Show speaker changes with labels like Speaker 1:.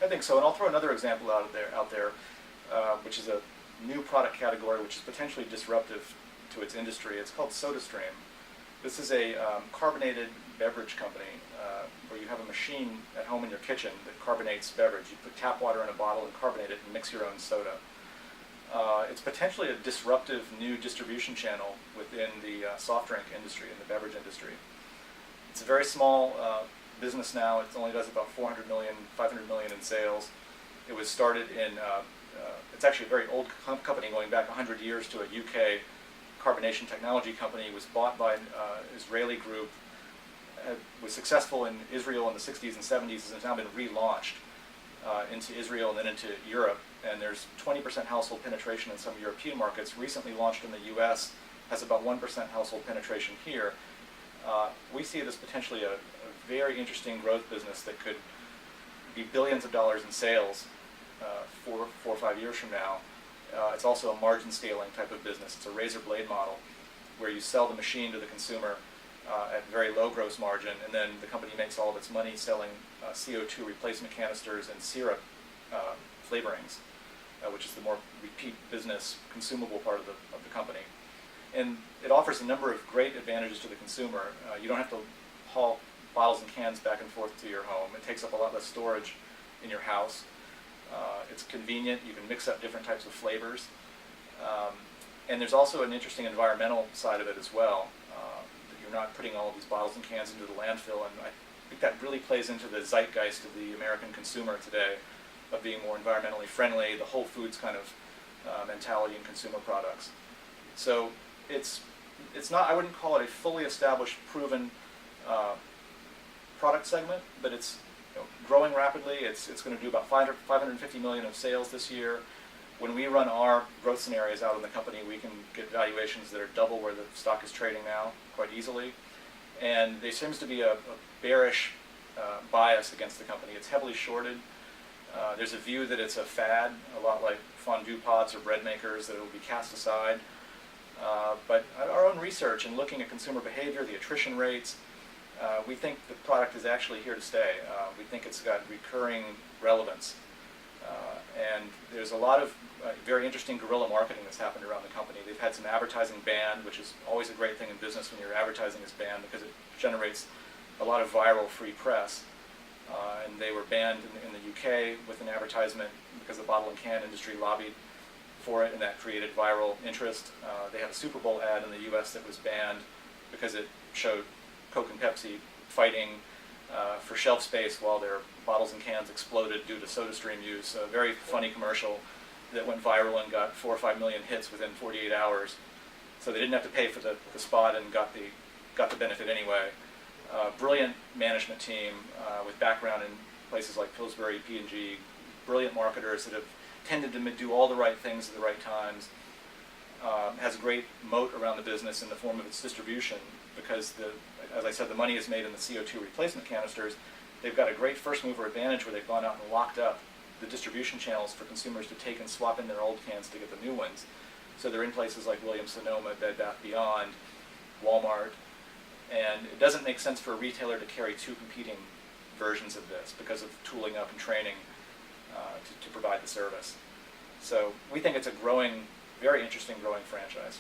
Speaker 1: I think so, and I'll throw another example out there, which is a new product category which is potentially disruptive to its industry. It's called SodaStream. This is a carbonated beverage company where you have a machine at home in your kitchen that carbonates beverage. You put tap water in a bottle and carbonate it and mix your own soda. It's potentially a disruptive new distribution channel within the soft drink industry and the beverage industry. It's a very small business now. It only does about 400 million, 500 million in sales. It was started in, it's actually a very old company going back 100 years to a UK carbonation technology company. It was bought by an Israeli group, was successful in Israel in the 60s and 70s, and has now been relaunched into Israel and then into Europe. And there's 20% household penetration in some European markets. Recently launched in the US, has about 1% household penetration here. We see it as potentially a very interesting growth business that could be billions of dollars in sales 4 or 5 years from now. It's also a margin scaling type of business. It's a razor blade model where you sell the machine to the consumer at very low gross margin, and then the company makes all of its money selling CO2 replacement canisters and syrup flavorings, which is the more repeat business consumable part of the company. And it offers a number of great advantages to the consumer. You don't have to haul bottles and cans back and forth to your home. It takes up a lot less storage in your house. It's convenient. You can mix up different types of flavors. And there's also an interesting environmental side of it as well. That you're not putting all of these bottles and cans into the landfill. And I think that really plays into the zeitgeist of the American consumer today, of being more environmentally friendly, the whole foods kind of mentality in consumer products. So it's not, I wouldn't call it a fully established, proven product segment, but it's growing rapidly. It's going to do about 550 million of sales this year. When we run our growth scenarios out in the company, we can get valuations that are double where the stock is trading now quite easily. And there seems to be a bearish bias against the company. It's heavily shorted. There's a view that it's a fad, a lot like fondue pots or bread makers, that it will be cast aside. But our own research and looking at consumer behavior, the attrition rates, we think the product is actually here to stay. We think it's got recurring relevance. And there's a lot of very interesting guerrilla marketing that's happened around the company. They've had some advertising banned, which is always a great thing in business when your advertising is banned, because it generates a lot of viral free press. And they were banned in the UK with an advertisement because the bottle and can industry lobbied for it, and that created viral interest. They had a Super Bowl ad in the US that was banned because it showed Coke and Pepsi fighting for shelf space while their bottles and cans exploded due to SodaStream use. A very funny commercial that went viral and got 4 or 5 million hits within 48 hours. So they didn't have to pay for the spot and got the benefit anyway. Brilliant management team with background in places like Pillsbury, P&G, brilliant marketers that have tended to do all the right things at the right times. Has a great moat around the business in the form of its distribution, because as I said, the money is made in the CO2 replacement canisters. They've got a great first mover advantage where they've gone out and locked up the distribution channels for consumers to take and swap in their old cans to get the new ones. So they're in places like Williams-Sonoma, Bed Bath & Beyond, Walmart, and it doesn't make sense for a retailer to carry two competing versions of this because of tooling up and training to provide the service. So we think it's a growing, very interesting growing franchise.